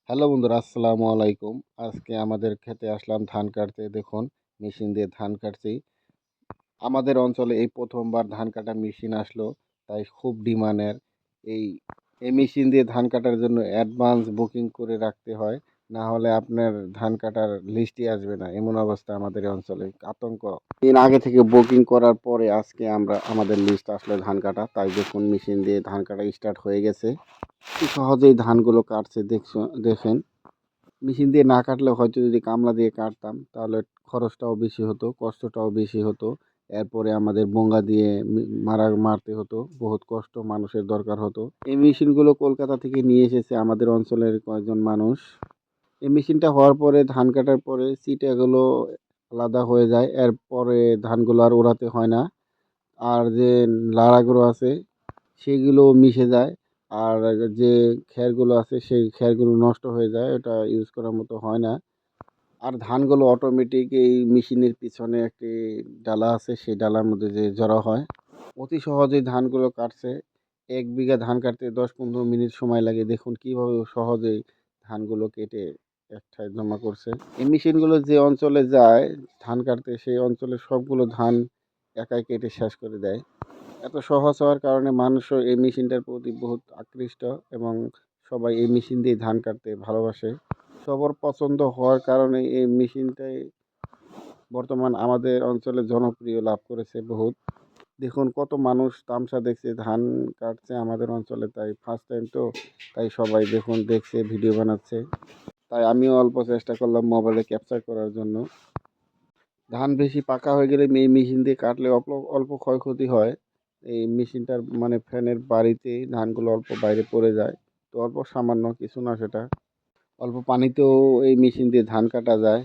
Hello বন্ধুরা, আসসালামু আলাইকুম। আজকে আমাদের খেতে আসলাম ধান কাটতে। দেখুন, মেশিন দিয়ে ধান কাটছি। আমাদের অঞ্চলে এই প্রথমবার ধান কাটা মেশিন আসলো, তাই খুব ডিমান্ডের। এই এই মেশিন দিয়ে ধান কাটার জন্য অ্যাডভান্স বুকিং করে রাখতে হয়, না হলে আপনার ধান কাটার লিস্টই আসবে না। এমন অবস্থা আমাদের এই অঞ্চলে, আতঙ্ক। দিন আগে থেকে বুকিং করার পরে আজকে আমাদের লিস্ট আসলো ধান কাটা। তাই দেখুন, মেশিন দিয়ে ধান কাটা স্টার্ট হয়ে গেছে। কি সহজেই ধানগুলো কাটছে দেখেন। মেশিন দিয়ে না কাটলে হয়তো যদি কামলা দিয়ে কাটতাম তাহলে খরচটাও বেশি হতো, কষ্টটাও বেশি হতো। এরপরে আমাদের বঙ্গা দিয়ে মারতে হতো, বহুত কষ্ট মানুষের দরকার হতো। এই মেশিনগুলো কলকাতা থেকে নিয়ে এসেছে আমাদের অঞ্চলের কয়েকজন মানুষ। এই মেশিনটা হওয়ার পরে ধান কাটার পরে চিটাগুলো আলাদা হয়ে যায়, এরপরে ধানগুলো আর ওড়াতে হয় না। আর যে লাড়াগুলো আছে সেগুলো মিশে যায়। আর যে খেরগুলো আছে সেই খেরগুলো নষ্ট হয়ে যায়, ওটা ইউজ করার মতো হয় না। আর ধানগুলো অটোমেটিক এই মেশিনের পিছনে একটি ডালা আছে, সেই ডালার মধ্যে যে জড়ো হয়। অতি সহজেই ধানগুলো কাটছে। 1 বিঘা ধান কাটতে 10-15 মিনিট সময় লাগে। দেখুন কিভাবে সহজেই ধানগুলো কেটে একঠায় জমা করছে। এই মেশিনগুলো যে অঞ্চলে যায় ধান কাটতে, সেই অঞ্চলের সবগুলো ধান একাই কেটে শেষ করে দেয়। এত সহজ হওয়ার কারণে মানুষও এই মেশিনটার প্রতি বহুত আকৃষ্ট, এবং সবাই এই মেশিন দিয়ে ধান কাটতে ভালোবাসে। সবার পছন্দ হওয়ার কারণে এই মেশিনটাই বর্তমান আমাদের অঞ্চলে জনপ্রিয় লাভ করেছে বহুত। দেখুন কত মানুষ তামসা দেখছে ধান কাটছে আমাদের অঞ্চলে, তাই ফার্স্ট টাইম তো, তাই সবাই দেখুন দেখছে, ভিডিও বানাচ্ছে। তাই আমিও অল্প চেষ্টা করলাম মোবাইলে ক্যাপচার করার জন্য। ধান বেশি পাকা হয়ে গেলে এই মেশিন দিয়ে কাটলে অল্প অল্প ক্ষয়ক্ষতি হয়। এই মেশিনটার মানে ফ্যানের বাড়িতেই ধানগুলো অল্প বাইরে পড়ে যায়, তো অল্প সামান্য কিছু না সেটা। অল্প পানিতেও এই মেশিন দিয়ে ধান কাটা যায়,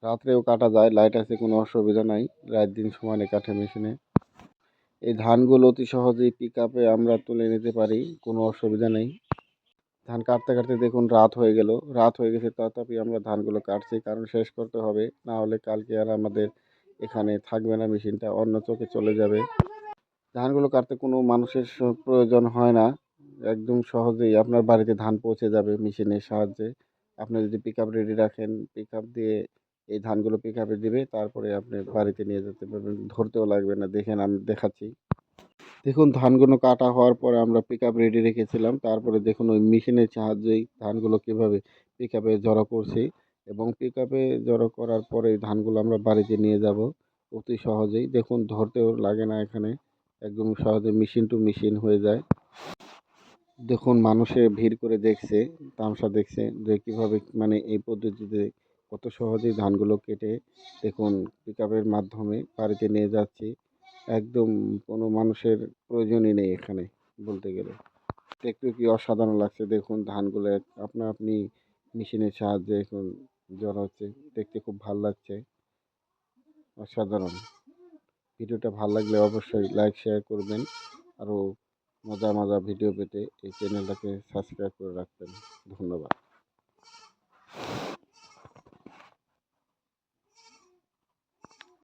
রাত্রেও কাটা যায়, লাইট আছে, কোনো অসুবিধা নাই। রাত দিন সমানে কাটে মেশিনে। এই ধানগুলো অতি সহজেই পিক আপে আমরা তুলে নিতে পারি, কোনো অসুবিধা নেই। ধান কাটতে কাটতে দেখুন রাত হয়ে গেছে, তথাপি আমরা ধানগুলো কাটছি, কারণ শেষ করতে হবে, না হলে কালকে আর আমাদের এখানে থাকবে না, মেশিনটা অন্য চোখে চলে যাবে। ধানগুলো কাটতে কোনো মানুষের প্রয়োজন হয় না, একদম সহজেই আপনার বাড়িতে ধান পৌঁছে যাবে মেশিনের সাহায্যে। আপনি যদি পিক আপ রেডি রাখেন, পিক আপ দিয়ে এই ধানগুলো পিক আপে দিবে, তারপরে আপনি বাড়িতে নিয়ে যেতে পারবেন, ধরতেও লাগবে না। দেখেন আমি দেখাচ্ছি। দেখুন ধানগুলো কাটা হওয়ার পরে আমরা পিক আপ রেডি রেখেছিলাম, তারপরে দেখুন ওই মেশিনের সাহায্যেই ধানগুলো কীভাবে পিক আপে জড়ো করছি, এবং পিক আপে জড়ো করার পরে ধানগুলো আমরা বাড়িতে নিয়ে যাব অতি সহজেই। দেখুন ধরতেও লাগে না এখানে, একদম সহজে মেশিন টু মেশিন হয়ে যায়। দেখুন মানুষে ভিড় করে দেখছে, তামাশা দেখছে যে কীভাবে মানে এই পদ্ধতিতে কত সহজেই ধানগুলো কেটে দেখুন পিক আপের মাধ্যমে বাড়িতে নিয়ে যাচ্ছি। একদম কোনো মানুষের প্রয়োজনই নেই এখানে বলতে গেলে। দেখতে কি অসাধারণ লাগছে, দেখুন ধানগুলো আপনা আপনি মেশিনের সাহায্যে এখন জড়ো হচ্ছে। দেখতে খুব ভালো লাগছে, অসাধারণ। ভিডিওটা ভালো লাগলে অবশ্যই লাইক শেয়ার করবেন। আরও মজার মজার ভিডিও পেতে এই চ্যানেলটাকে সাবস্ক্রাইব করে রাখবেন। ধন্যবাদ।